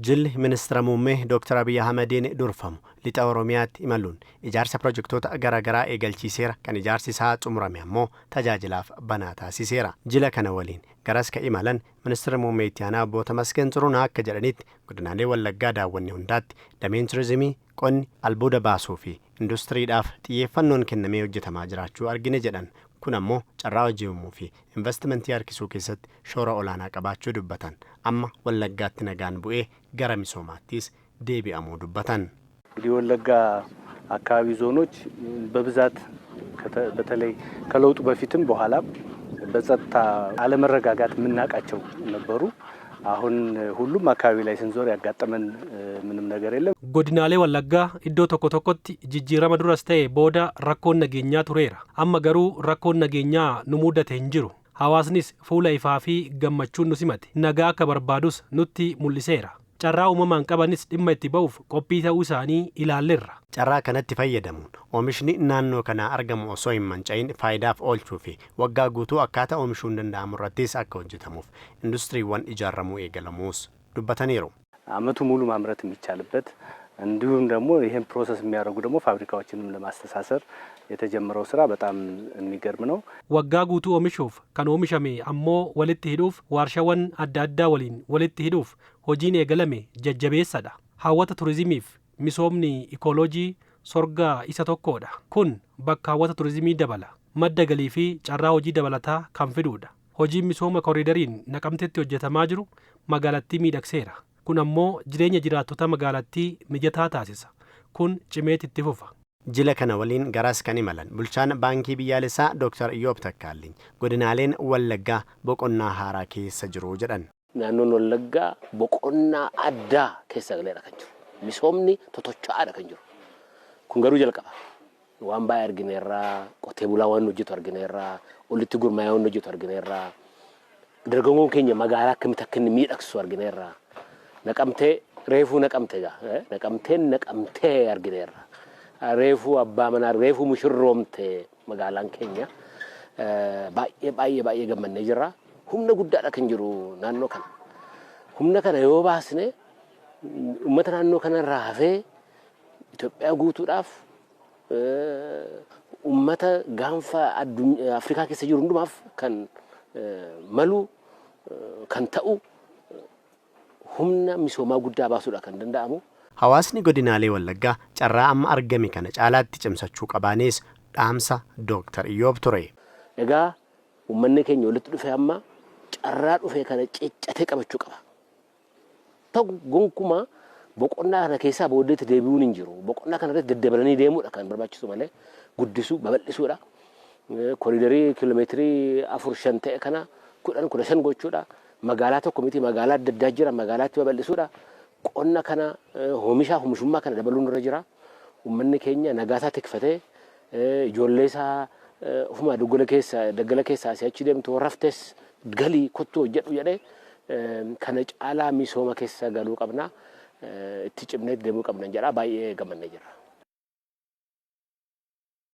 Jilli ministeera muummee Dr. Abiy Ahmediin durfamu lixa Oromiyaatti imaluun ijaarsa pirojektoota garaagaraa eegalchiiseera kan ijaarsi isaa xumurame ammoo tajaajilaaf banaa taasiseera. Jila kana waliin garas ka imalan ministeera muummee itti aanaa Obbo Tamasgeen Xiruunaa akka jedhanitti godinaalee Wallaggaa daawwanne hundaatti dameen turizimii, qonni, albuuda baasuu fi industiriidhaaf xiyyeeffannoon kennamee hojjetamaa jiraachuu argine jedhan. Kun ammoo carraa hojii uumuu fi investimentii harkisuu keessatti shoora olaanaa qabaachuu dubbatan. Amma Wallaggaatti nagaan bu'ee gara misoomaattis deebi'amuu dubbatan. ወለጋ አካባቢ ዞኖች በብዛት በተለይ ከለውጡ በፊትም በኋላም በጸጥታ አለመረጋጋት ምናቃቸው ነበሩ። አሁን ሁሉም አካባቢ ላይ ስንዞር ያጋጠመን ምንም ነገር የለም። ጎዲናሌ ወለጋ ኢዶ ቶኮ ቶኮቲ ጅጅራማ ዱራስ ተኤ ቦዳ ረኮን ነገኛ ቱሬራ አማ ገሩ ረኮን ነገኛ ኑሙደተ እንጅሩ ሐዋስኒስ ፉላ ኢፋፊ ገመቹን ኑሲመቴ ነጋ ከበርባዱስ ኑቲ ሙሊሴራ carraa uumamaan qabanis dhimma itti ba'uuf qophii ta'uu isaanii ilaalleerra. Carraa kanatti fayyadamuun oomishni naannoo kanaa argamu osoo hin manca'in faayidaaf oolchuu fi waggaa guutuu akkaataa oomishuun danda'amu irrattis akka hojjetamuuf industiriiwwan ijaarramuu eegalamuus dubbataniiru. አመቱ ሙሉ ማምረት የሚቻልበት እንዲሁም ደግሞ ይሄን ፕሮሰስ የሚያደርጉ ደግሞ ፋብሪካዎችንም ለማስተሳሰር የተጀመረው ስራ በጣም የሚገርም ነው። ወጋ ጉቱ ኦሚሹፍ ከን ኦሚሻሜ አሞ ወልት ሂዱፍ ዋርሻወን አዳዳ ወሊን ወልት ሂዱፍ ሆጂን ኤገለሜ ጀጀቤሰዳ ሀወተ ቱሪዝሚፍ ሚሶምኒ ኢኮሎጂ ሶርጋ ኢሰ ቶኮዳ ኩን bakka hawwata turizimii dabala madda galii fi carraa hojii dabalataa kan fiduudha. Hojiin misooma kooriidariin Naqamteetti hojjetamaa jiru magaalattii miidhagseera. Kun ammoo jireenya jiraattota magaalattii mijataa taasisa. Kun cimeetti itti fufa. Jila kana waliin garas kan imalan bulchaan baankii biyyaalessaa Dr. Iyyoob Takkaalliin godinaaleen Wallaggaa boqonnaa haaraa keessa jiru jedhan. Naannoon Wallaggaa boqonnaa addaa keessa galeera kan jiru. Misoomni totochaadha kan jiru. Kun garuu jalqaba. Waan baay'ee argineerraa, qotee bulaa waan hojjetu argineerraa, olitti gurmaa'ee waan hojjetu argineerraa, dargaggoon keenya magaalaa akkamitti akka inni miidhagsu argineerraa. Naqamtee reefuu naqamtee argineerra. Reefuu abbaa manaa reefuu mushurroomtee magaalaan keenya baay'ee gammannee jirra. Humna guddaadha kan jiru naannoo kana. Humna kana yoo baasne uummata naannoo kanarraa hafee Itoophiyaa guutuudhaaf uummata gaanfa Afrikaa keessa jiru hundumaaf kan malu kan ta'u humna misoomaa guddaa baasuudha kan danda'amu. Hawaasni godinaalee Wallaggaa carraa amma argame kana caalaatti cimsachuu qabaanis dhaamsa Dr. Iyyoob ture. Egaa uummanni keenya walitti dhufee amma carraa dhufee kana ciccatee qabachuu qaba. Ta'u gonkumaa boqonnaa kana keessaa booddeetti deebi'uun hin jiru. Boqonnaa kana irratti daddabalanii deemuudha kan barbaachisu malee guddisuu babal'isuudha. Kooriidarii kiiloomeetirii 4-5 ta'e kana 10-15 gochuudha. Magaalaa tokko miti magaalaa adda addaa jira magalaatti babal'isuudha. Qonna kana oomishummaa kana dabaluun irra jira. Uummanni keenya nagaasaa tikfatee ijoollee isaa ofuma daggala keessaa asii achi deemtu raftes galii kottuu hojjedhu jedhee kana caalaa misooma keessa galuu qabna. Itti cimnee deemuu qabna jedha baay'ee gammannee jira.